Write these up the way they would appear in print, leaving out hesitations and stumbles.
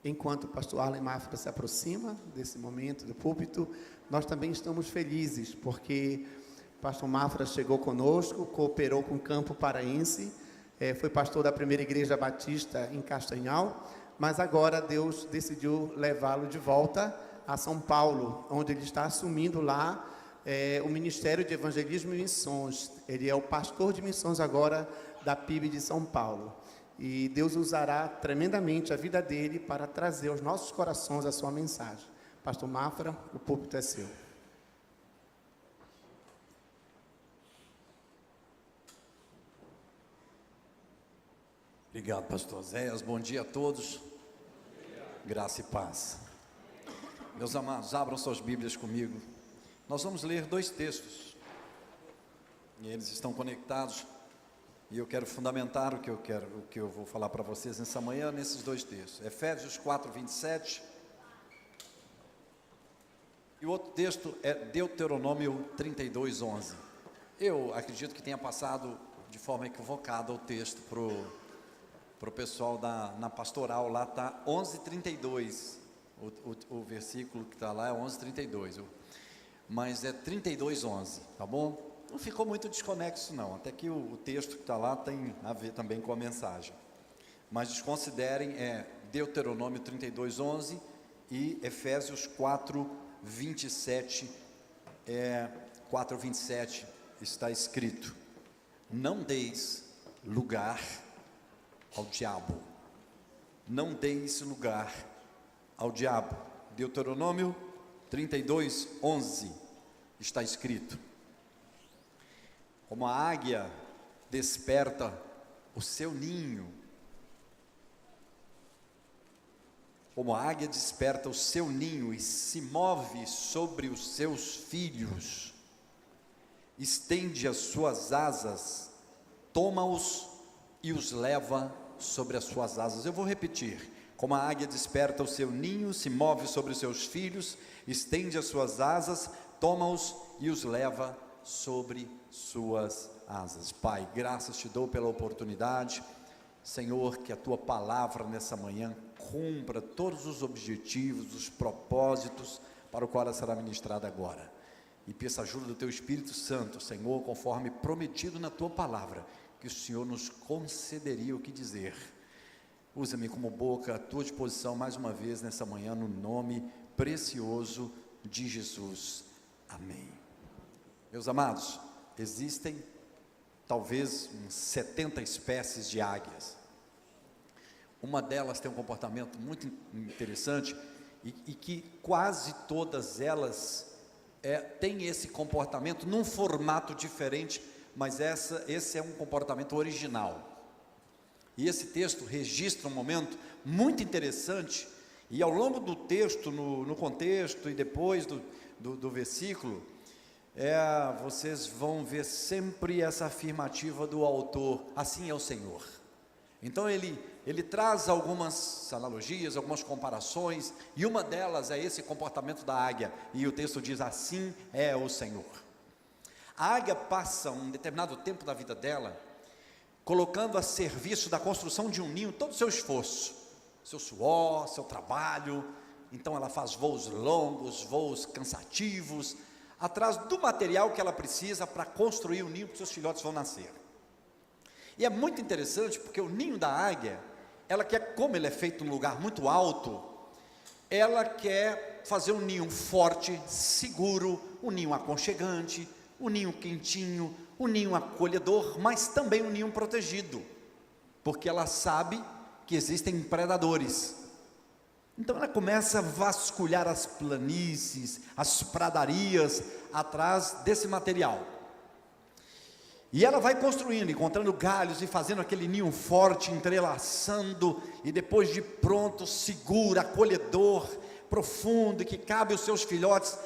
Enquanto o pastor Arlen Mafra se aproxima desse momento do púlpito, nós também estamos felizes, porque o pastor Mafra chegou conosco, cooperou com o Campo Paraense, foi pastor da primeira igreja batista em Castanhal, mas agora Deus decidiu levá-lo de volta a São Paulo, onde ele está assumindo lá o Ministério de Evangelismo e Missões. Ele é o pastor de missões agora da PIB de São Paulo. E Deus usará tremendamente a vida dele para trazer aos nossos corações a sua mensagem. Pastor Mafra, o púlpito é seu. Obrigado, pastor Zéias. Bom dia a todos. Graça e paz. Meus amados, abram suas Bíblias comigo. Nós vamos ler 2 textos. E eles estão conectados. E eu quero fundamentar o que eu vou falar para vocês nessa manhã, nesses 2 textos. Efésios 4, 27. E o outro texto é Deuteronômio 32, 11. Eu acredito que tenha passado de forma equivocada o texto para o pessoal na pastoral. Lá está 11:32. O versículo que está lá é 11:32. Mas é 32:11, tá bom? Não ficou muito desconexo não, até que o texto que está lá tem a ver também com a mensagem. Mas desconsiderem, Deuteronômio 32:11 e Efésios 4:27. 4:27 está escrito: não deis lugar ao diabo. Não deis lugar ao diabo. Deuteronômio 32:11 está escrito: como a águia desperta o seu ninho, como a águia desperta o seu ninho e se move sobre os seus filhos, estende as suas asas, toma-os e os leva sobre as suas asas. Eu vou repetir: como a águia desperta o seu ninho, se move sobre os seus filhos, estende as suas asas, toma-os e os leva sobre suas asas. Pai, graças te dou pela oportunidade, Senhor, que a tua palavra nessa manhã cumpra todos os objetivos, os propósitos para o qual ela será ministrada agora. E peço a ajuda do teu Espírito Santo, Senhor, conforme prometido na tua palavra, que o Senhor nos concederia o que dizer. Usa-me como boca à tua disposição mais uma vez nessa manhã, no nome precioso de Jesus. Amém. Meus amados, existem talvez uns 70 espécies de águias. Uma delas tem um comportamento muito interessante e que quase todas elas têm esse comportamento num formato diferente, mas esse é um comportamento original. E esse texto registra um momento muito interessante, e ao longo do texto, no contexto e depois do versículo, vocês vão ver sempre essa afirmativa do autor: assim é o Senhor. Então ele traz algumas analogias, algumas comparações, e uma delas é esse comportamento da águia, e o texto diz: assim é o Senhor. A águia passa um determinado tempo da vida dela colocando a serviço da construção de um ninho todo o seu esforço, seu suor, seu trabalho. Então ela faz voos longos, voos cansativos, atrás do material que ela precisa para construir o ninho que seus filhotes vão nascer. E é muito interessante porque o ninho da águia, como ele é feito num lugar muito alto, ela quer fazer um ninho forte, seguro, um ninho aconchegante, um ninho quentinho, um ninho acolhedor, mas também um ninho protegido, porque ela sabe que existem predadores. Então ela começa a vasculhar as planícies, as pradarias, atrás desse material. E ela vai construindo, encontrando galhos e fazendo aquele ninho forte, entrelaçando, e depois de pronto, seguro, acolhedor, profundo, que cabe aos seus filhotes.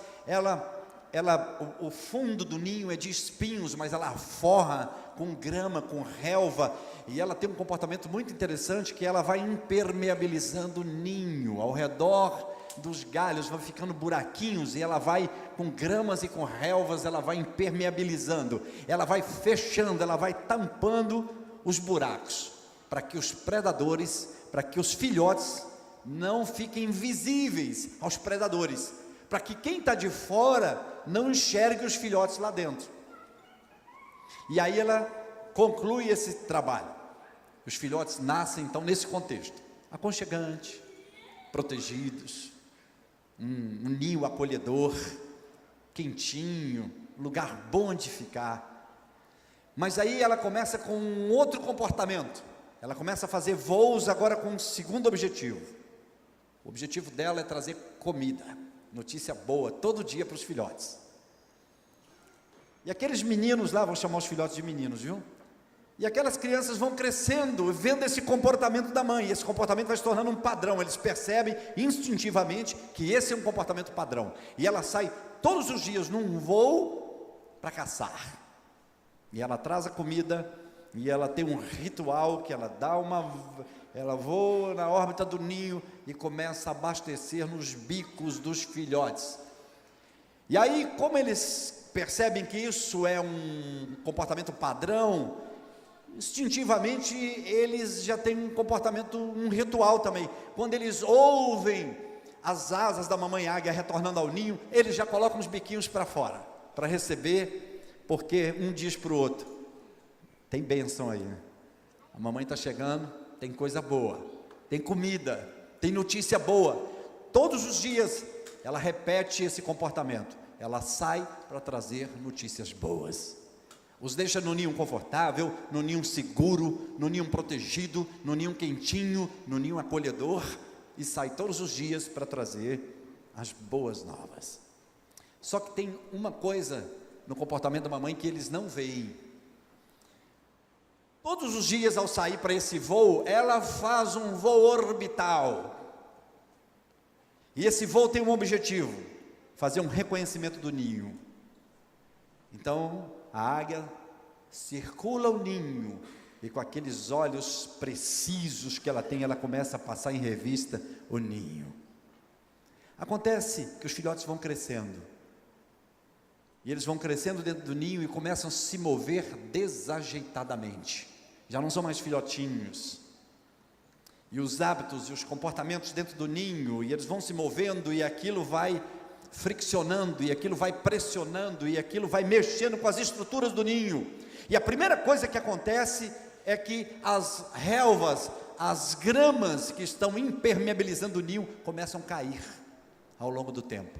O fundo do ninho é de espinhos, mas ela forra com grama, com relva, e ela tem um comportamento muito interessante, que ela vai impermeabilizando o ninho, ao redor dos galhos vai ficando buraquinhos, e ela vai com gramas e com relvas, ela vai impermeabilizando, ela vai fechando, ela vai tampando os buracos, para que os predadores, para que os filhotes não fiquem visíveis aos predadores, para que quem está de fora não enxergue os filhotes lá dentro. E aí ela conclui esse trabalho. Os filhotes nascem então nesse contexto, aconchegante, protegidos, um ninho acolhedor, quentinho, lugar bom de ficar. Mas aí ela começa com um outro comportamento. Ela começa a fazer voos agora com um segundo objetivo. O objetivo dela é trazer comida, notícia boa, todo dia para os filhotes. E aqueles meninos lá, vou chamar os filhotes de meninos, viu? E aquelas crianças vão crescendo, vendo esse comportamento da mãe. E esse comportamento vai se tornando um padrão. Eles percebem instintivamente que esse é um comportamento padrão. E ela sai todos os dias num voo para caçar. E ela traz a comida, e ela tem um ritual que ela voa na órbita do ninho e começa a abastecer nos bicos dos filhotes. E aí, como eles percebem que isso é um comportamento padrão, instintivamente eles já têm um comportamento, um ritual também. Quando eles ouvem as asas da mamãe águia retornando ao ninho, eles já colocam os biquinhos para fora, para receber, porque um diz para o outro: tem bênção aí, né? A mamãe está chegando, tem coisa boa, tem comida, tem notícia boa. Todos os dias ela repete esse comportamento, ela sai para trazer notícias boas. Os deixa no ninho confortável, no ninho seguro, no ninho protegido, no ninho quentinho, no ninho acolhedor, e sai todos os dias para trazer as boas novas. Só que tem uma coisa no comportamento da mamãe que eles não veem. Todos os dias, ao sair para esse voo, ela faz um voo orbital. E esse voo tem um objetivo: fazer um reconhecimento do ninho. Então, a águia circula o ninho, e com aqueles olhos precisos que ela tem, ela começa a passar em revista o ninho. Acontece que os filhotes vão crescendo, e eles vão crescendo dentro do ninho e começam a se mover desajeitadamente. Já não são mais filhotinhos. E os hábitos e os comportamentos dentro do ninho, e eles vão se movendo, e aquilo vai friccionando, e aquilo vai pressionando, e aquilo vai mexendo com as estruturas do ninho. E a primeira coisa que acontece é que as relvas, as gramas que estão impermeabilizando o ninho começam a cair ao longo do tempo,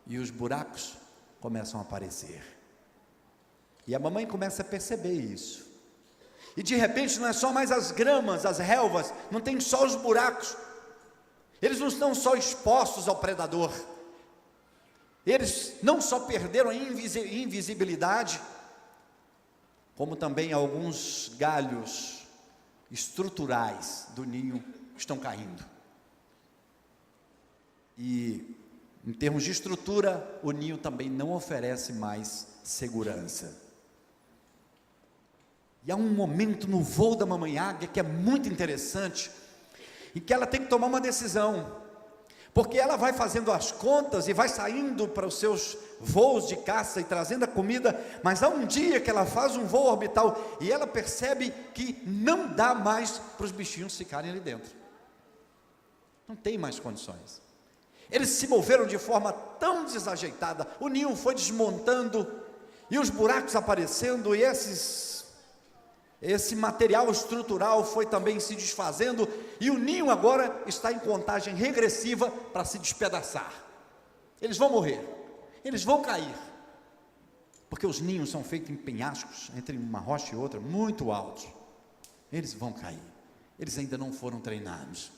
e os buracos começam a aparecer. E a mamãe começa a perceber isso. E de repente não é só mais as gramas, as relvas, não tem só os buracos. Eles não estão só expostos ao predador. Eles não só perderam a invisibilidade, como também alguns galhos estruturais do ninho estão caindo. E em termos de estrutura, o ninho também não oferece mais segurança. E há um momento no voo da mamãe águia que é muito interessante, e que ela tem que tomar uma decisão, porque ela vai fazendo as contas e vai saindo para os seus voos de caça e trazendo a comida, mas há um dia que ela faz um voo orbital, e ela percebe que não dá mais para os bichinhos ficarem ali dentro, não tem mais condições. Eles se moveram de forma tão desajeitada, o ninho foi desmontando, e os buracos aparecendo, e esse material estrutural foi também se desfazendo, e o ninho agora está em contagem regressiva para se despedaçar. Eles vão morrer, eles vão cair, porque os ninhos são feitos em penhascos, entre uma rocha e outra, muito altos. Eles vão cair, eles ainda não foram treinados.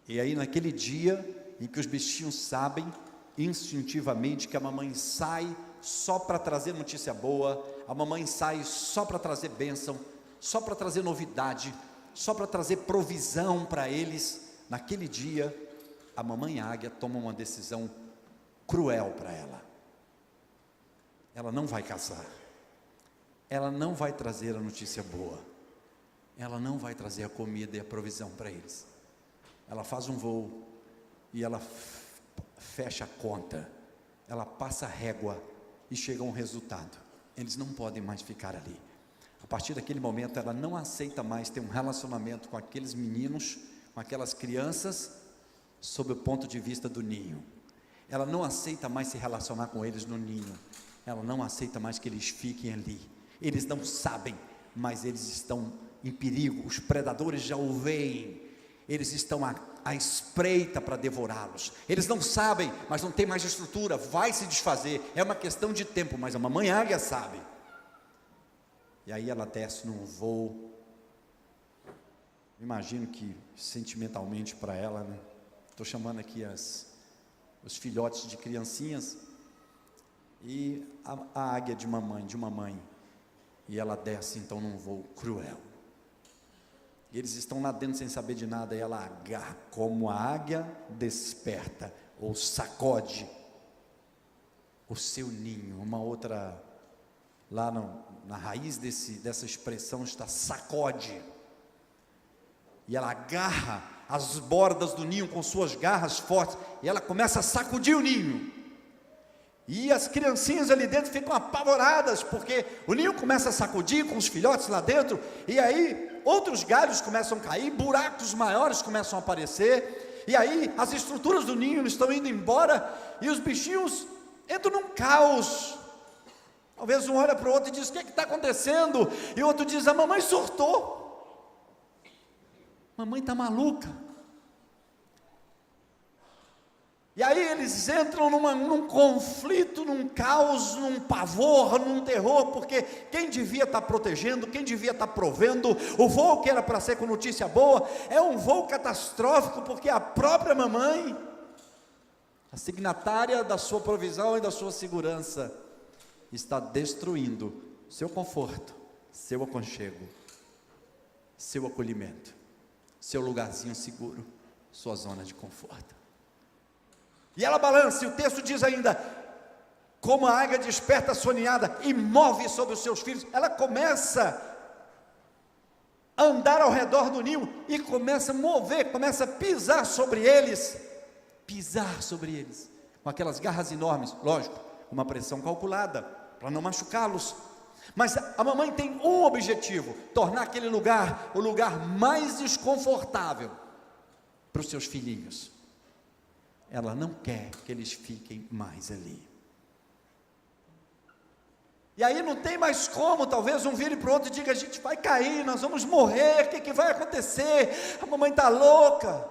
E aí, naquele dia em que os bichinhos sabem instintivamente que a mamãe sai só para trazer notícia boa, a mamãe sai só para trazer bênção, só para trazer novidade, só para trazer provisão para eles, naquele dia, a mamãe águia toma uma decisão cruel para ela. Ela não vai caçar, ela não vai trazer a notícia boa, ela não vai trazer a comida e a provisão para eles. Ela faz um voo, e ela fecha a conta, ela passa a régua, e chega a um resultado: eles não podem mais ficar ali. A partir daquele momento, ela não aceita mais ter um relacionamento com aqueles meninos, com com aquelas crianças sob o ponto de vista do ninho. Ela não aceita mais se relacionar com eles no ninho. Ela não aceita mais que eles fiquem ali. Eles não sabem, mas eles estão em perigo. Os predadores já o veem. Eles estão à espreita para devorá-los. Eles não sabem, mas não tem mais estrutura. Vai se desfazer. É uma questão de tempo, mas a mamãe águia sabe. E aí ela desce num voo. Imagino que sentimentalmente para ela, né? Estou chamando aqui os filhotes de criancinhas, e a águia de uma mãe, e ela desce então num voo cruel, e eles estão lá dentro sem saber de nada, e ela agarra, como a águia desperta, ou sacode, o seu ninho. Uma outra, lá na raiz dessa expressão está sacode, e ela agarra as bordas do ninho com suas garras fortes, e ela começa a sacudir o ninho, e as criancinhas ali dentro ficam apavoradas, porque o ninho começa a sacudir com os filhotes lá dentro, e aí outros galhos começam a cair, buracos maiores começam a aparecer, e aí as estruturas do ninho estão indo embora, e os bichinhos entram num caos. Talvez um olha para o outro e diz: o que está acontecendo? E o outro diz: a mamãe surtou. Mamãe está maluca. E aí eles entram num conflito, num caos, num pavor, num terror, porque quem devia estar protegendo, quem devia estar provendo, o voo que era para ser com notícia boa, é um voo catastrófico, porque a própria mamãe, a signatária da sua provisão e da sua segurança, está destruindo seu conforto, seu aconchego, seu acolhimento, seu lugarzinho seguro, sua zona de conforto. E ela balança, e o texto diz ainda: como a águia desperta a sua ninhada e move sobre os seus filhos. Ela começa a andar ao redor do ninho e começa a mover, começa a pisar sobre eles, com aquelas garras enormes, lógico, uma pressão calculada, para não machucá-los. Mas a mamãe tem um objetivo: tornar aquele lugar o lugar mais desconfortável para os seus filhinhos. Ela não quer que eles fiquem mais ali. E aí não tem mais como, talvez um vire para o outro e diga: a gente vai cair, nós vamos morrer, o que vai acontecer? A mamãe está louca.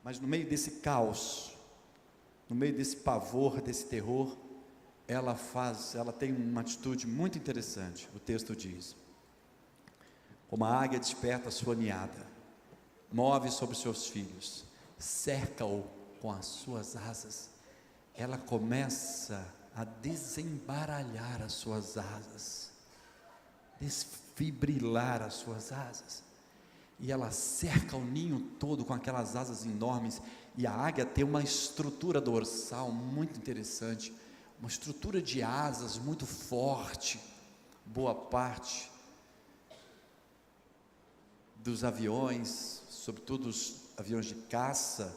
Mas no meio desse caos, no meio desse pavor, desse terror, ela tem uma atitude muito interessante. O texto diz: como a águia desperta a sua ninhada, move sobre os seus filhos, cerca-o com as suas asas. Ela começa a desembaralhar as suas asas, desfibrilar as suas asas, e ela cerca o ninho todo com aquelas asas enormes. E a águia tem uma estrutura dorsal muito interessante, uma estrutura de asas muito forte. Boa parte dos aviões, sobretudo os aviões de caça,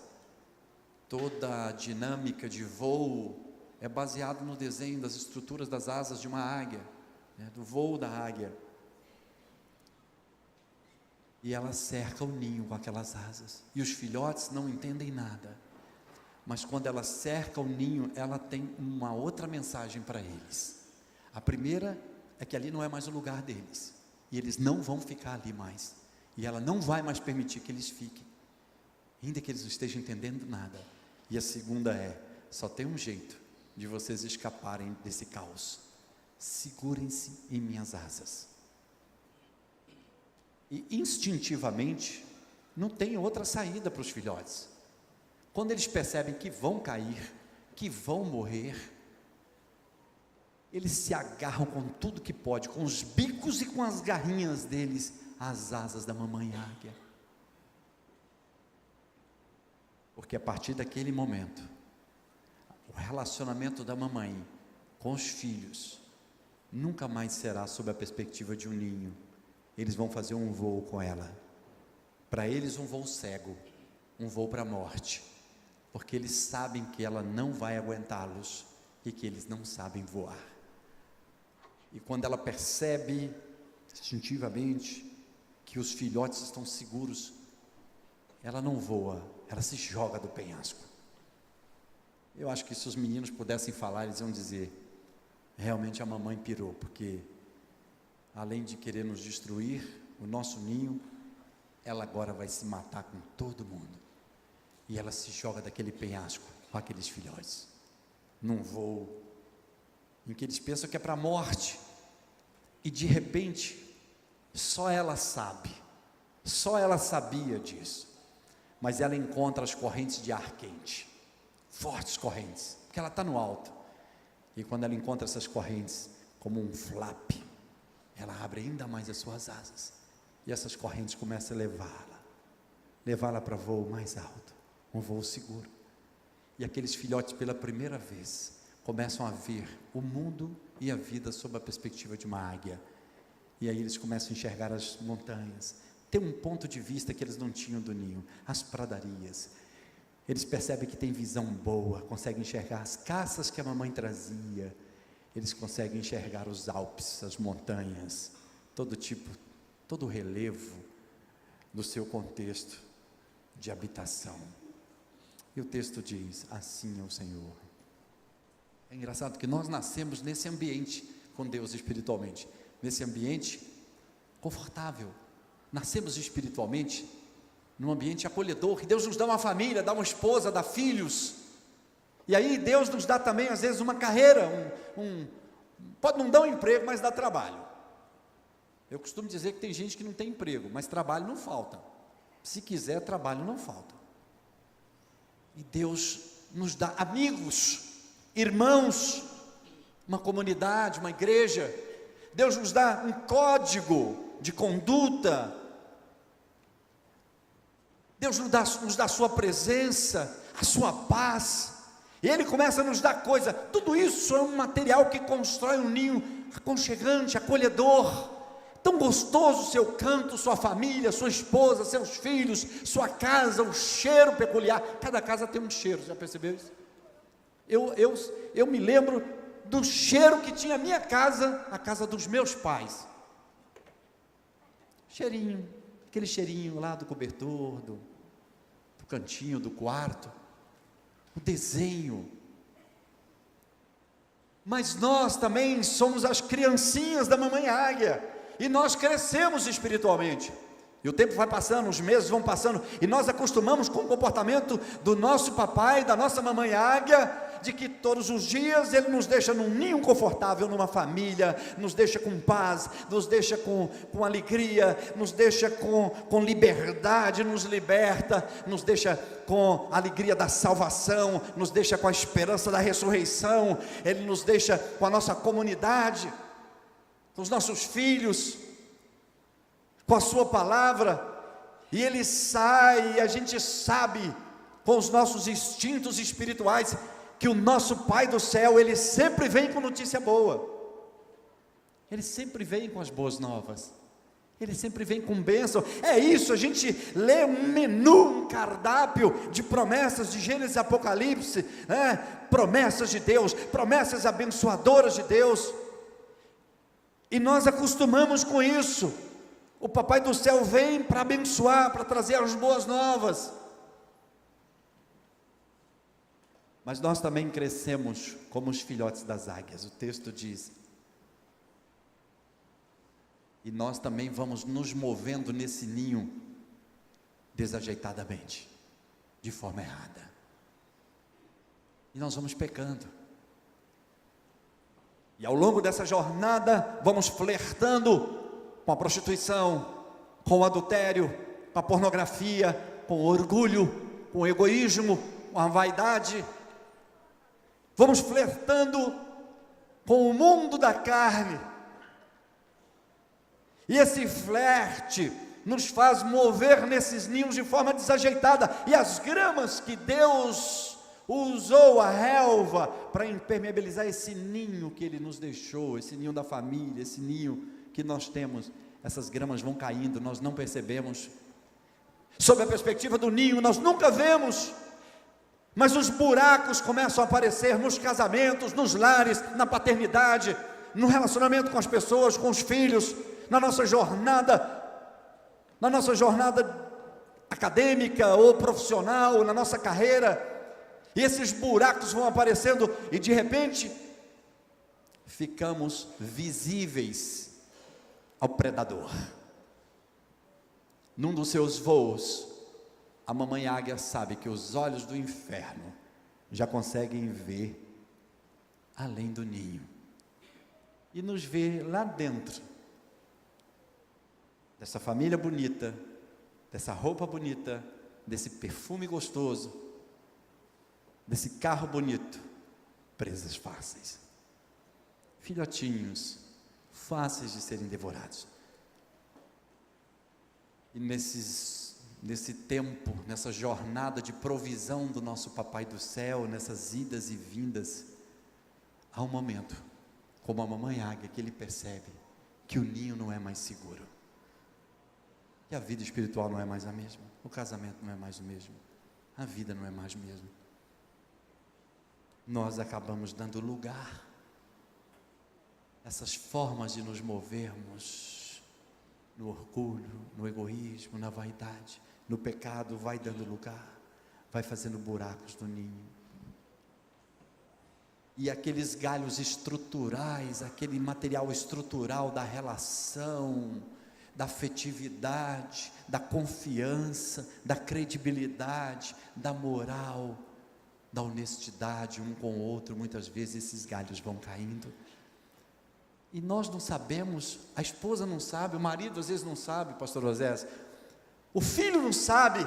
toda a dinâmica de voo é baseado no desenho das estruturas das asas de uma águia, né, do voo da águia. E ela cerca o ninho com aquelas asas, e os filhotes não entendem nada, mas quando ela cerca o ninho, ela tem uma outra mensagem para eles. A primeira é que ali não é mais o lugar deles, e eles não vão ficar ali mais, e ela não vai mais permitir que eles fiquem, ainda que eles não estejam entendendo nada. E a segunda é: só tem um jeito de vocês escaparem desse caos: segurem-se em minhas asas. E instintivamente não tem outra saída para os filhotes. Quando eles percebem que vão cair, que vão morrer, eles se agarram com tudo que pode, com os bicos e com as garrinhas deles, às asas da mamãe águia. Porque a partir daquele momento, o relacionamento da mamãe com os filhos nunca mais será sob a perspectiva de um ninho. Eles vão fazer um voo com ela. Para eles, um voo cego, um voo para a morte, porque eles sabem que ela não vai aguentá-los e que eles não sabem voar. E quando ela percebe instintivamente que os filhotes estão seguros, ela não voa, ela se joga do penhasco. Eu acho que se os meninos pudessem falar, eles iam dizer: realmente a mamãe pirou, porque além de querer nos destruir, o nosso ninho, ela agora vai se matar com todo mundo. E ela se joga daquele penhasco com aqueles filhotes, num voo em que eles pensam que é para a morte, e de repente, só ela sabe, só ela sabia disso, mas ela encontra as correntes de ar quente, fortes correntes, porque ela está no alto, e quando ela encontra essas correntes, como um flap, ela abre ainda mais as suas asas, e essas correntes começam a levá-la para voo mais alto, um voo seguro. E aqueles filhotes, pela primeira vez, começam a ver o mundo e a vida sob a perspectiva de uma águia. E aí eles começam a enxergar as montanhas, ter um ponto de vista que eles não tinham do ninho, as pradarias. Eles percebem que tem visão boa, conseguem enxergar as caças que a mamãe trazia, eles conseguem enxergar os Alpes, as montanhas, todo tipo, todo o relevo do seu contexto de habitação. E o texto diz: assim é o Senhor. É engraçado que nós nascemos nesse ambiente com Deus espiritualmente, nesse ambiente confortável, nascemos espiritualmente num ambiente acolhedor, que Deus nos dá uma família, dá uma esposa, dá filhos, e aí Deus nos dá também às vezes uma carreira, pode não dar um emprego, mas dá trabalho. Eu costumo dizer que tem gente que não tem emprego, mas trabalho não falta. Se quiser, trabalho não falta. E Deus nos dá amigos, irmãos, uma comunidade, uma igreja. Deus nos dá um código de conduta. Deus nos dá a sua presença, a sua paz. E Ele começa a nos dar coisa. Tudo isso é um material que constrói um ninho aconchegante, acolhedor. Tão gostoso o seu canto, sua família, sua esposa, seus filhos, sua casa, o cheiro peculiar. Cada casa tem um cheiro, já percebeu isso? Eu me lembro do cheiro que tinha a minha casa, a casa dos meus pais. Cheirinho, aquele cheirinho lá do cobertor, do cantinho, do quarto, o desenho. Mas nós também somos as criancinhas da mamãe águia, e nós crescemos espiritualmente, e o tempo vai passando, os meses vão passando, e nós acostumamos com o comportamento do nosso papai, da nossa mamãe águia, de que todos os dias Ele nos deixa num ninho confortável, numa família, nos deixa com paz, nos deixa com alegria, nos deixa com liberdade, nos liberta, nos deixa com a alegria da salvação, nos deixa com a esperança da ressurreição, Ele nos deixa com a nossa comunidade, com os nossos filhos, com a sua palavra, e Ele sai, e a gente sabe, com os nossos instintos espirituais, que o nosso Pai do céu, Ele sempre vem com notícia boa, Ele sempre vem com as boas novas, Ele sempre vem com bênção. É isso, a gente lê um menu, um cardápio de promessas de Gênesis e Apocalipse, promessas de Deus, promessas abençoadoras de Deus, e nós acostumamos com isso. O papai do céu vem para abençoar, para trazer as boas novas. Mas nós também crescemos como os filhotes das águias, o texto diz. E nós também vamos nos movendo nesse ninho desajeitadamente, de forma errada. E nós vamos pecando. E ao longo dessa jornada, vamos flertando com a prostituição, com o adultério, com a pornografia, com o orgulho, com o egoísmo, com a vaidade. Vamos flertando com o mundo da carne. E esse flerte nos faz mover nesses ninhos de forma desajeitada. E as gramas que Deus usou, a relva, para impermeabilizar esse ninho que Ele nos deixou, esse ninho da família, esse ninho que nós temos, essas gramas vão caindo, nós não percebemos. Sob a perspectiva do ninho, nós nunca vemos, mas os buracos começam a aparecer nos casamentos, nos lares, na paternidade, no relacionamento com as pessoas, com os filhos, na nossa jornada na nossa jornada acadêmica ou profissional, na nossa carreira, e esses buracos vão aparecendo e de repente ficamos visíveis ao predador. Num dos seus voos, a mamãe águia sabe que os olhos do inferno já conseguem ver além do ninho e nos vê lá dentro dessa família bonita, dessa roupa bonita, desse perfume gostoso, desse carro bonito, presas fáceis, filhotinhos, fáceis de serem devorados. E nesse tempo, nessa jornada de provisão do nosso Papai do Céu, nessas idas e vindas, há um momento, como a mamãe águia, que ele percebe que o ninho não é mais seguro, que a vida espiritual não é mais a mesma, o casamento não é mais o mesmo, a vida não é mais o mesmo. Nós acabamos dando lugar a essas formas de nos movermos no orgulho, no egoísmo, na vaidade, no pecado, vai dando lugar, vai fazendo buracos no ninho. E aqueles galhos estruturais, aquele material estrutural da relação, da afetividade, da confiança, da credibilidade, da moral, da honestidade um com o outro, muitas vezes esses galhos vão caindo, e nós não sabemos, a esposa não sabe, o marido às vezes não sabe, pastor Osés, o filho não sabe,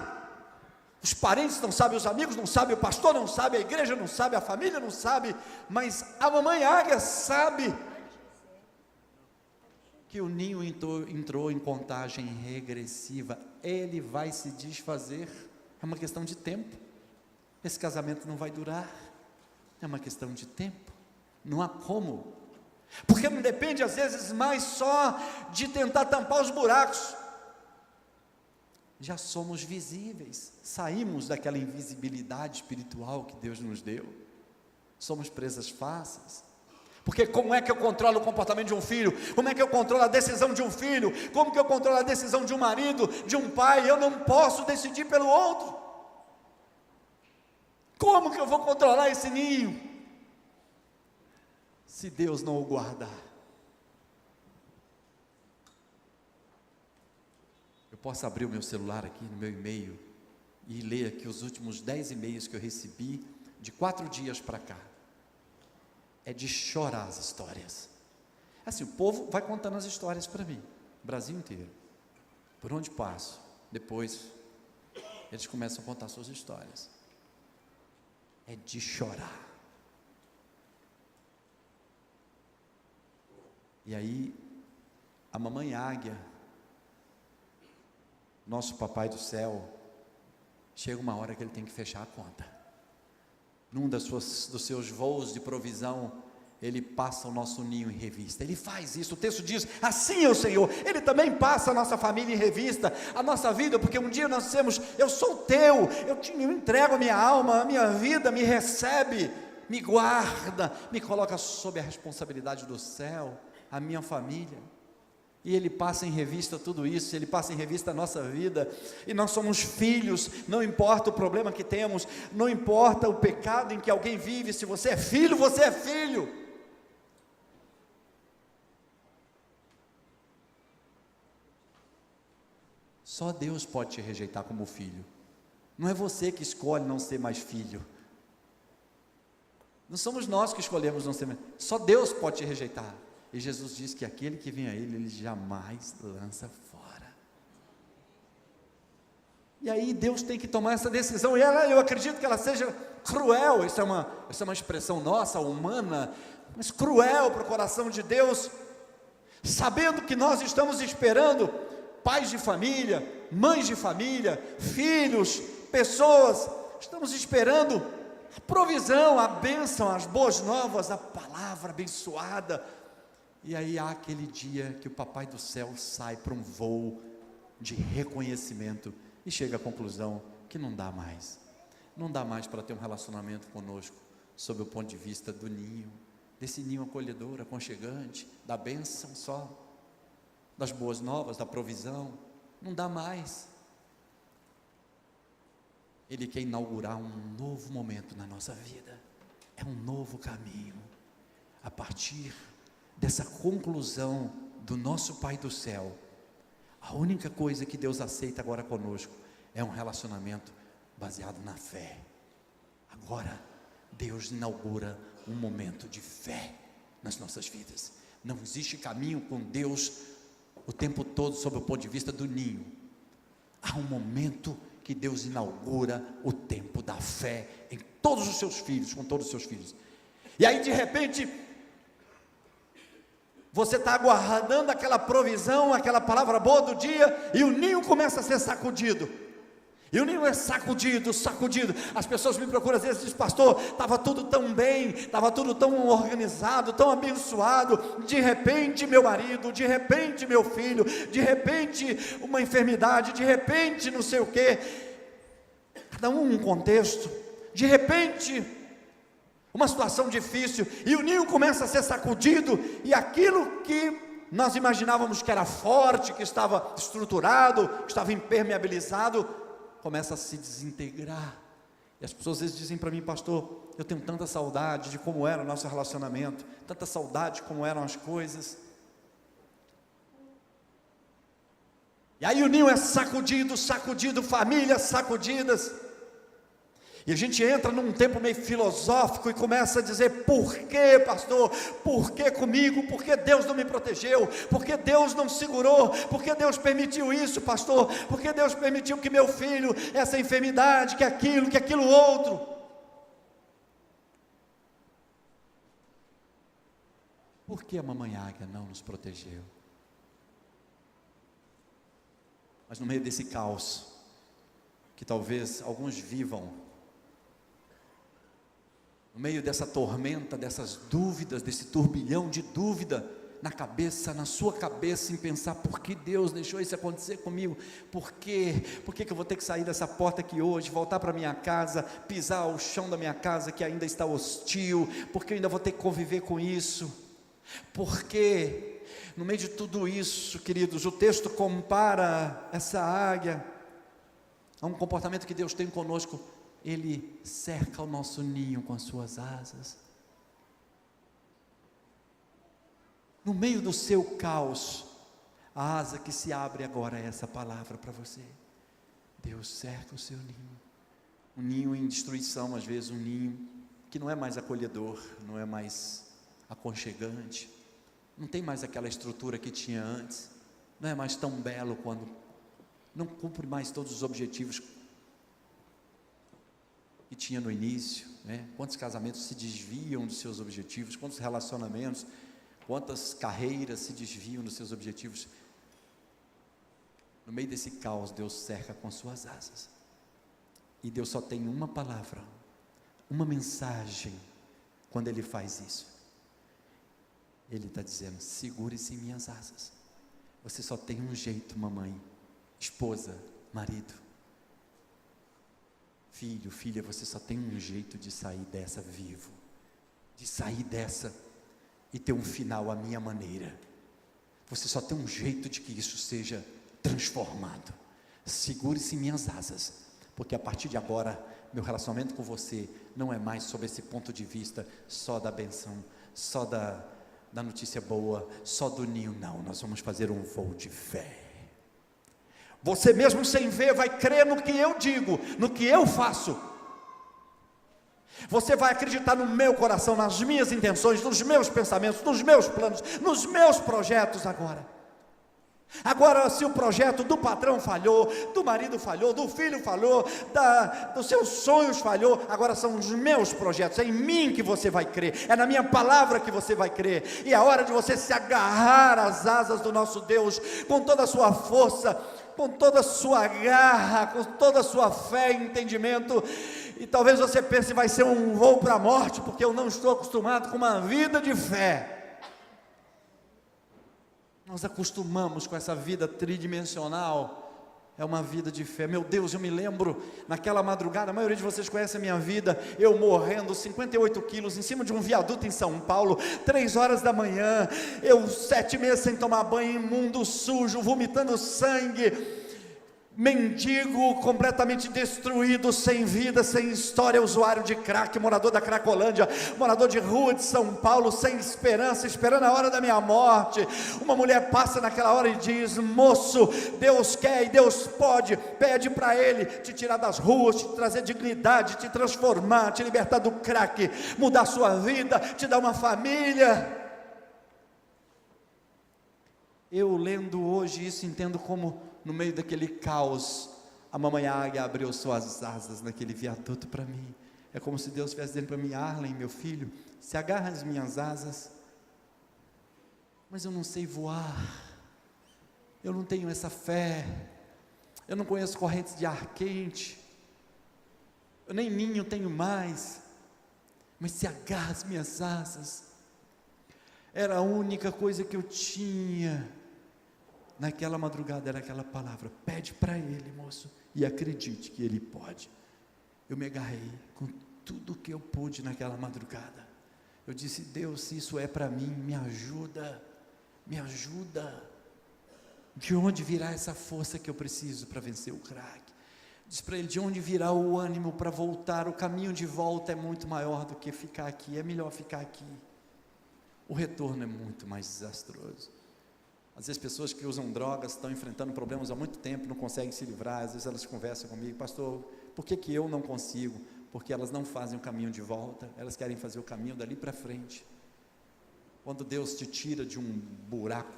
os parentes não sabem, os amigos não sabem, o pastor não sabe, a igreja não sabe, a família não sabe, mas a mamãe águia sabe que o ninho entrou em contagem regressiva, ele vai se desfazer, é uma questão de tempo. Esse casamento não vai durar, é uma questão de tempo, não há como, porque não depende às vezes mais só de tentar tampar os buracos, já somos visíveis, saímos daquela invisibilidade espiritual que Deus nos deu, somos presas fáceis, porque como é que eu controlo o comportamento de um filho, como é que eu controlo a decisão de um filho, como que eu controlo a decisão de um marido, de um pai, eu não posso decidir pelo outro, como que eu vou controlar esse ninho, se Deus não o guardar? Eu posso abrir o meu celular aqui no meu e-mail, e ler aqui os últimos 10 e-mails que eu recebi, de 4 dias para cá, é de chorar as histórias, assim, o povo vai contando as histórias para mim, Brasil inteiro, por onde passo, depois, eles começam a contar suas histórias, é de chorar. E aí, a mamãe águia, nosso Papai do Céu, chega uma hora que ele tem que fechar a conta. Num dos seus voos de provisão, ele passa o nosso ninho em revista, ele faz isso, o texto diz, assim é o Senhor, ele também passa a nossa família em revista, a nossa vida, porque um dia nós dissemos, eu sou teu, eu entrego a minha alma, a minha vida, me recebe, me guarda, me coloca sob a responsabilidade do céu, a minha família, e ele passa em revista tudo isso, ele passa em revista a nossa vida, e nós somos filhos, não importa o problema que temos, não importa o pecado em que alguém vive, se você é filho, você é filho, só Deus pode te rejeitar como filho, não é você que escolhe não ser mais filho, não somos nós que escolhemos não ser mais, só Deus pode te rejeitar, e Jesus diz que aquele que vem a Ele jamais lança fora, e aí Deus tem que tomar essa decisão, e eu acredito que ela seja cruel, isso é uma expressão nossa, humana, mas cruel para o coração de Deus, sabendo que nós estamos esperando, pais de família, mães de família, filhos, pessoas, estamos esperando a provisão, a bênção, as boas novas, a palavra abençoada, e aí há aquele dia que o Papai do Céu sai para um voo de reconhecimento, e chega à conclusão que não dá mais para ter um relacionamento conosco, sob o ponto de vista do ninho, desse ninho acolhedor, aconchegante, da bênção só, das boas novas, da provisão, não dá mais. Ele quer inaugurar um novo momento na nossa vida, é um novo caminho, a partir dessa conclusão do nosso Pai do céu. A única coisa que Deus aceita agora conosco é um relacionamento baseado na fé. Agora, Deus inaugura um momento de fé nas nossas vidas. Não existe caminho com Deus o tempo todo sob o ponto de vista do ninho. Há um momento que Deus inaugura o tempo da fé em todos os seus filhos, com todos os seus filhos. E aí de repente, você está aguardando aquela provisão, aquela palavra boa do dia, e o ninho começa a ser sacudido. E o ninho é sacudido. As pessoas me procuram às vezes e dizem: pastor, estava tudo tão bem, estava tudo tão organizado, tão abençoado. De repente meu marido, de repente meu filho, de repente uma enfermidade, de repente não sei o quê. Cada um contexto. De repente uma situação difícil, e o ninho começa a ser sacudido, e aquilo que nós imaginávamos que era forte, que estava estruturado, que estava impermeabilizado, começa a se desintegrar. E as pessoas às vezes dizem para mim: pastor, eu tenho tanta saudade de como era o nosso relacionamento, tanta saudade de como eram as coisas. E aí o ninho é sacudido, famílias sacudidas. E a gente entra num tempo meio filosófico e começa a dizer: por que, pastor? Por que comigo? Por que Deus não me protegeu? Por que Deus não segurou? Por que Deus permitiu isso, pastor? Por que Deus permitiu que meu filho, essa enfermidade, que aquilo outro? Por que a mamãe águia não nos protegeu? Mas no meio desse caos, que talvez alguns vivam, no meio dessa tormenta, dessas dúvidas, desse turbilhão de dúvida na cabeça, na sua cabeça, em pensar: por que Deus deixou isso acontecer comigo? Por quê? Por que eu vou ter que sair dessa porta aqui hoje, voltar para minha casa, pisar o chão da minha casa que ainda está hostil? Por que eu ainda vou ter que conviver com isso? Por quê? No meio de tudo isso, queridos, o texto compara essa águia a um comportamento que Deus tem conosco. Ele cerca o nosso ninho com as suas asas. No meio do seu caos, a asa que se abre agora é essa palavra para você. Deus cerca o seu ninho. Um ninho em destruição, às vezes um ninho que não é mais acolhedor, não é mais aconchegante, não tem mais aquela estrutura que tinha antes, não é mais tão belo quando, não cumpre mais todos os objetivos que tinha no início, né? Quantos casamentos se desviam dos seus objetivos, quantos relacionamentos, quantas carreiras se desviam dos seus objetivos. No meio desse caos, Deus cerca com suas asas, e Deus só tem uma palavra, uma mensagem, quando Ele faz isso. Ele está dizendo: segure-se em minhas asas. Você só tem um jeito, mamãe, esposa, marido, filho, filha, você só tem um jeito de sair dessa vivo, de sair dessa e ter um final à minha maneira. Você só tem um jeito de que isso seja transformado. Segure-se em minhas asas, porque a partir de agora, meu relacionamento com você não é mais sob esse ponto de vista só da benção, só da notícia boa, só do ninho. Não, nós vamos fazer um voo de fé. Você mesmo sem ver vai crer no que eu digo, no que eu faço. Você vai acreditar no meu coração, nas minhas intenções, nos meus pensamentos, nos meus planos, nos meus projetos agora. Agora, se o projeto do patrão falhou, do marido falhou, do filho falhou, dos seus sonhos falhou, agora são os meus projetos, é em mim que você vai crer, é na minha palavra que você vai crer, e é hora de você se agarrar às asas do nosso Deus, com toda a sua força, com toda a sua garra, com toda a sua fé e entendimento. E talvez você pense: vai ser um voo para a morte, porque eu não estou acostumado com uma vida de fé. Nós acostumamos com essa vida tridimensional, é uma vida de fé. Meu Deus, eu me lembro, naquela madrugada, a maioria de vocês conhece a minha vida, eu morrendo, 58 quilos, em cima de um viaduto em São Paulo, 3 horas da manhã, eu 7 meses sem tomar banho, imundo, sujo, vomitando sangue, mendigo completamente destruído, sem vida, sem história, usuário de crack, morador da Cracolândia, morador de rua de São Paulo, sem esperança, esperando a hora da minha morte. Uma mulher passa naquela hora e diz: moço, Deus quer e Deus pode, pede para Ele te tirar das ruas, te trazer dignidade, te transformar, te libertar do crack, mudar a sua vida, te dar uma família. Eu lendo hoje isso, entendo como no meio daquele caos, a mamãe águia abriu suas asas naquele viaduto para mim. É como se Deus estivesse dizendo para mim: Arlen, meu filho, se agarra às minhas asas. Mas eu não sei voar, eu não tenho essa fé, eu não conheço correntes de ar quente, eu nem ninho tenho mais, mas se agarra às minhas asas. Era a única coisa que eu tinha naquela madrugada, era aquela palavra: pede para Ele, moço, e acredite que Ele pode. Eu me agarrei com tudo que eu pude naquela madrugada. Eu disse: Deus, se isso é para mim, me ajuda, me ajuda. De onde virá essa força que eu preciso para vencer o crack? Diz para Ele: de onde virá o ânimo para voltar? O caminho de volta é muito maior do que ficar aqui, é melhor ficar aqui. O retorno é muito mais desastroso. Às vezes pessoas que usam drogas estão enfrentando problemas há muito tempo, não conseguem se livrar. Às vezes elas conversam comigo: pastor, por que eu não consigo? Porque elas não fazem o caminho de volta, elas querem fazer o caminho dali para frente. Quando Deus te tira de um buraco,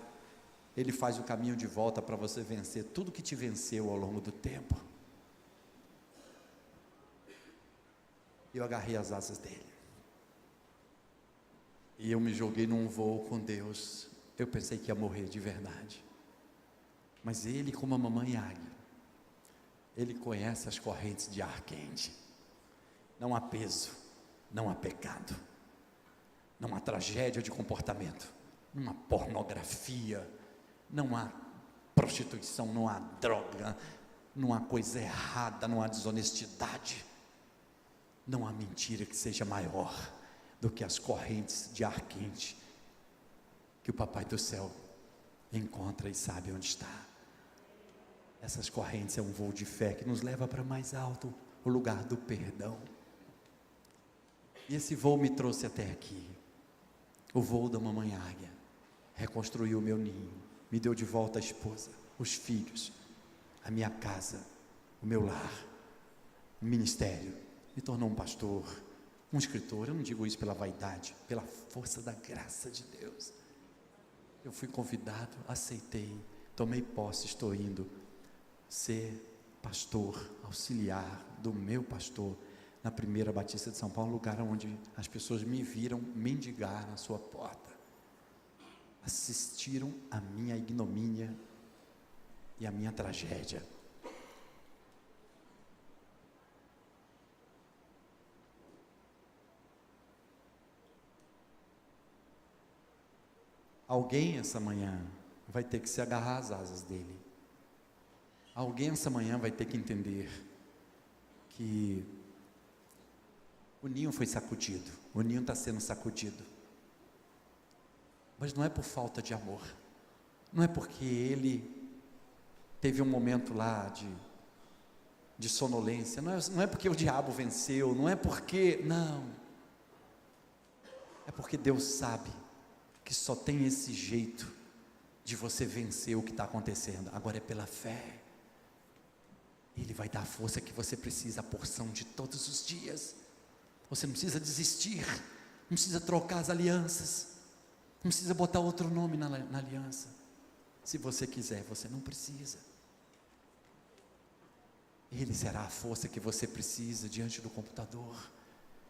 Ele faz o caminho de volta para você vencer tudo que te venceu ao longo do tempo. Eu agarrei as asas dele, e eu me joguei num voo com Deus. Eu pensei que ia morrer de verdade, mas Ele, como a mamãe águia, Ele conhece as correntes de ar quente. Não há peso, não há pecado, não há tragédia de comportamento, não há pornografia, não há prostituição, não há droga, não há coisa errada, não há desonestidade, não há mentira que seja maior do que as correntes de ar quente que o Papai do Céu encontra e sabe onde está. Essas correntes é um voo de fé que nos leva para mais alto, o lugar do perdão. E esse voo me trouxe até aqui. O voo da mamãe águia reconstruiu o meu ninho, me deu de volta a esposa, os filhos, a minha casa, o meu lar, o ministério, me tornou um pastor, um escritor. Eu não digo isso pela vaidade, pela força da graça de Deus. Eu fui convidado, aceitei, tomei posse, estou indo ser pastor, auxiliar do meu pastor, na Primeira Batista de São Paulo, um lugar onde as pessoas me viram mendigar na sua porta, assistiram a minha ignomínia e a minha tragédia. Alguém essa manhã vai ter que se agarrar às asas dele. Alguém essa manhã vai ter que entender que o ninho foi sacudido, o ninho está sendo sacudido, mas não é por falta de amor, não é porque ele teve um momento lá de sonolência, não é porque o diabo venceu, não é porque, não, é porque Deus sabe que só tem esse jeito de você vencer o que está acontecendo. Agora é pela fé. Ele vai dar a força que você precisa, a porção de todos os dias. Você não precisa desistir, não precisa trocar as alianças, não precisa botar outro nome na aliança. Se você quiser, você não precisa. Ele será a força que você precisa diante do computador.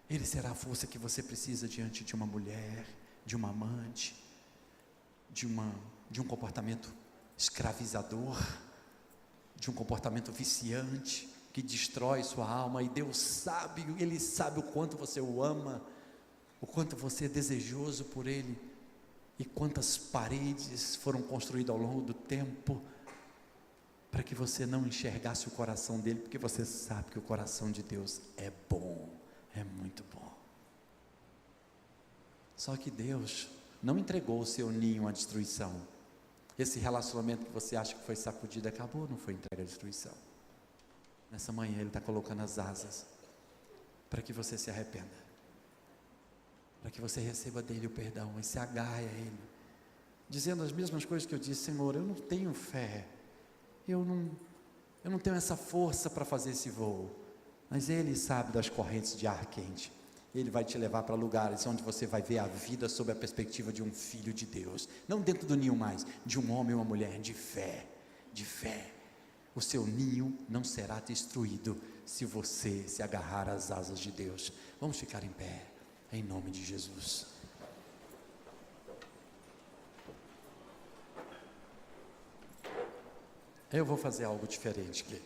Ele será a força que você precisa diante de uma mulher, de uma amante, de um comportamento escravizador, de um comportamento viciante, que destrói sua alma. E Deus sabe, Ele sabe o quanto você o ama, o quanto você é desejoso por Ele, e quantas paredes foram construídas ao longo do tempo, para que você não enxergasse o coração dele, porque você sabe que o coração de Deus é bom, é muito bom. Só que Deus não entregou o seu ninho à destruição, Esse relacionamento que você acha que foi sacudido acabou, não foi entregue à destruição. Nessa manhã Ele está colocando as asas para que você se arrependa, para que você receba dEle o perdão e se agarre a Ele, dizendo as mesmas coisas que eu disse: Senhor, eu não tenho fé, eu não tenho essa força para fazer esse voo, mas Ele sabe das correntes de ar quente. Ele vai te levar para lugares onde você vai ver a vida sob a perspectiva de um filho de Deus, não dentro do ninho mais, de um homem ou uma mulher de fé, de fé. O seu ninho não será destruído se você se agarrar às asas de Deus. Vamos ficar em pé, em nome de Jesus. Eu vou fazer algo diferente aqui.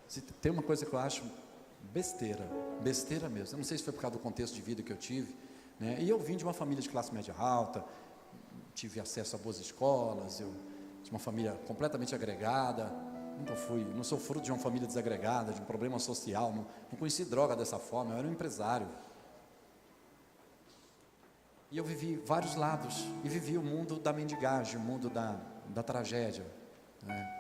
Se tem uma coisa que eu acho besteira mesmo. Eu não sei se foi por causa do contexto de vida que eu tive, né? E eu vim de uma família de classe média alta, tive acesso a boas escolas, eu tinha uma família completamente agregada, não sou fruto de uma família desagregada, de um problema social, não conheci droga dessa forma, eu era um empresário. E eu vivi vários lados, e vivi o mundo da mendigagem, o mundo da tragédia, né?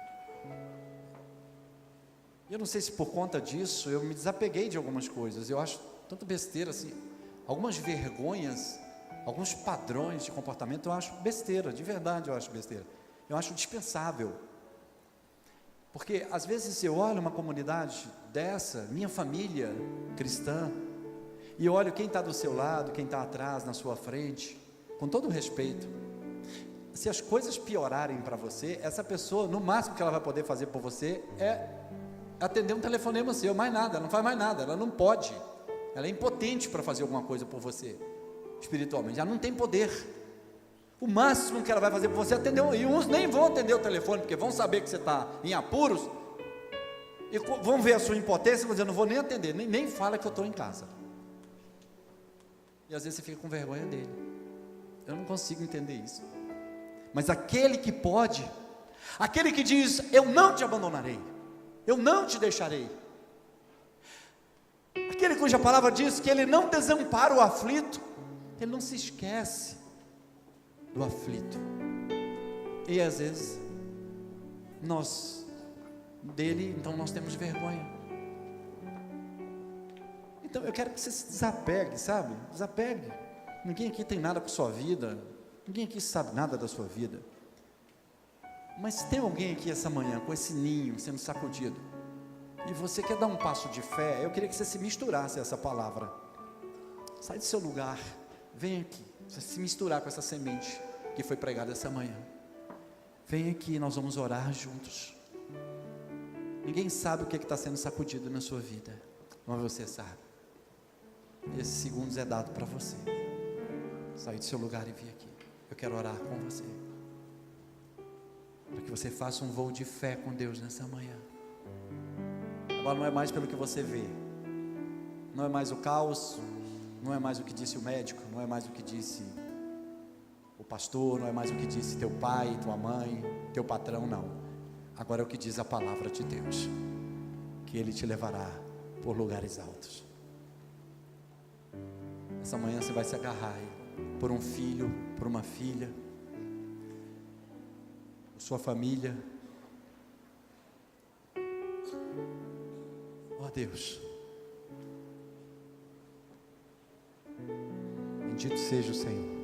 E eu não sei se por conta disso, eu me desapeguei de algumas coisas, eu acho tanta besteira assim, algumas vergonhas, alguns padrões de comportamento eu acho besteira, de verdade eu acho besteira, eu acho dispensável, porque às vezes eu olho uma comunidade dessa, minha família cristã, e eu olho quem está do seu lado, quem está atrás, na sua frente, com todo o respeito, se as coisas piorarem para você, essa pessoa, no máximo que ela vai poder fazer por você, é atender um telefonema seu, mais nada, ela não faz mais nada, ela não pode, ela é impotente para fazer alguma coisa por você, espiritualmente, ela não tem poder. O máximo que ela vai fazer por você é atender, e uns nem vão atender o telefone, porque vão saber que você está em apuros, e vão ver a sua impotência, e vão dizer: não vou nem atender, nem fala que eu estou em casa. E às vezes você fica com vergonha dele. Eu não consigo entender isso. Mas aquele que pode, aquele que diz: eu não te abandonarei, eu não te deixarei, aquele cuja palavra diz que Ele não desampara o aflito, Ele não se esquece do aflito. E às vezes então nós temos vergonha. Então eu quero que você se desapegue, sabe? Desapegue. Ninguém aqui tem nada com sua vida, ninguém aqui sabe nada da sua vida. Mas se tem alguém aqui essa manhã com esse ninho sendo sacudido, e você quer dar um passo de fé, eu queria que você se misturasse a essa palavra. Sai do seu lugar, vem aqui, você se misturar com essa semente que foi pregada essa manhã. Vem aqui, nós vamos orar juntos. Ninguém sabe o que está sendo sacudido na sua vida, mas você sabe. Esses segundos é dado para você. Sair do seu lugar e vir aqui. Eu quero orar com você, para que você faça um voo de fé com Deus nessa manhã. Agora não é mais pelo que você vê, não é mais o caos, não é mais o que disse o médico, não é mais o que disse o pastor, não é mais o que disse teu pai, tua mãe, teu patrão, não. Agora é o que diz a palavra de Deus, que Ele te levará por lugares altos. Essa manhã você vai se agarrar por um filho, por uma filha, por sua família. Ó Deus, bendito seja o Senhor.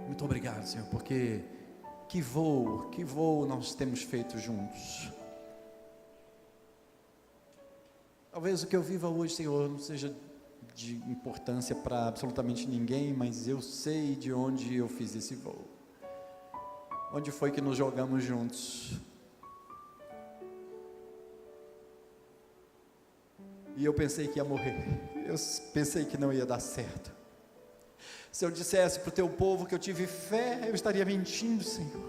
Muito obrigado, Senhor, porque que voo nós temos feito juntos. Talvez o que eu viva hoje, Senhor, não seja de importância para absolutamente ninguém, mas eu sei de onde eu fiz esse voo. Onde foi que nos jogamos juntos? E eu pensei que ia morrer, eu pensei que não ia dar certo. Se eu dissesse para o teu povo que eu tive fé, eu estaria mentindo, Senhor.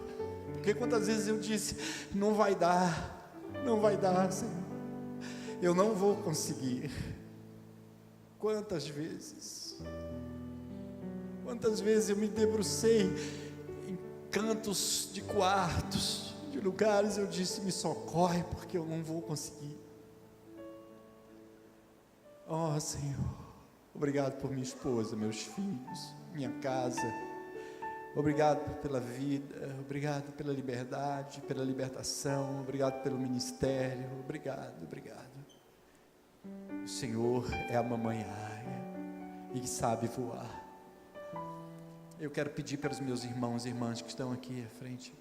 Porque quantas vezes eu disse: não vai dar, Senhor, eu não vou conseguir. Quantas vezes eu me debrucei em cantos de quartos, de lugares, eu disse: me socorre, porque eu não vou conseguir. Oh, Senhor, obrigado por minha esposa, meus filhos, minha casa. Obrigado pela vida, obrigado pela liberdade, pela libertação, obrigado pelo ministério, obrigado. O Senhor é a mamãe águia e sabe voar. Eu quero pedir para os meus irmãos e irmãs que estão aqui à frente,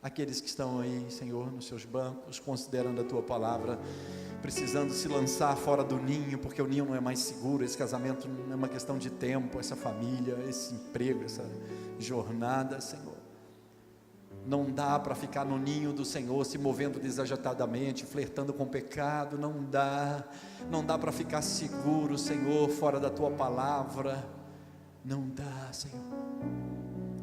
aqueles que estão aí, Senhor, nos seus bancos, considerando a Tua palavra, precisando se lançar fora do ninho, porque o ninho não é mais seguro, esse casamento não é uma questão de tempo, essa família, esse emprego, essa jornada, Senhor. Não dá para ficar no ninho do Senhor, se movendo desajeitadamente, flertando com o pecado, não dá para ficar seguro, Senhor, fora da Tua palavra, não dá, Senhor.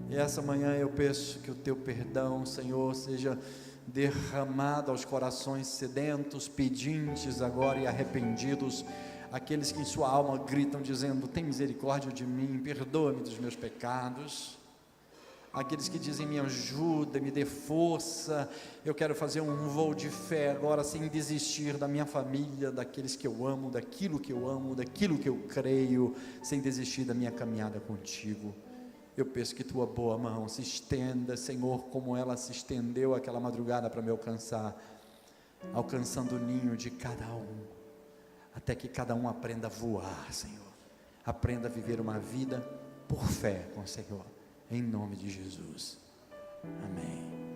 E essa manhã eu peço que o Teu perdão, Senhor, seja derramado aos corações sedentos, pedintes agora e arrependidos, aqueles que em sua alma gritam dizendo: tem misericórdia de mim, perdoa-me dos meus pecados. Aqueles que dizem: me ajuda, me dê força, eu quero fazer um voo de fé agora, sem desistir da minha família, daqueles que eu amo, daquilo que eu amo, daquilo que eu creio, sem desistir da minha caminhada contigo. Eu peço que Tua boa mão se estenda, Senhor, como ela se estendeu aquela madrugada para me alcançar, alcançando o ninho de cada um, até que cada um aprenda a voar, Senhor, aprenda a viver uma vida por fé com o Senhor, em nome de Jesus, amém.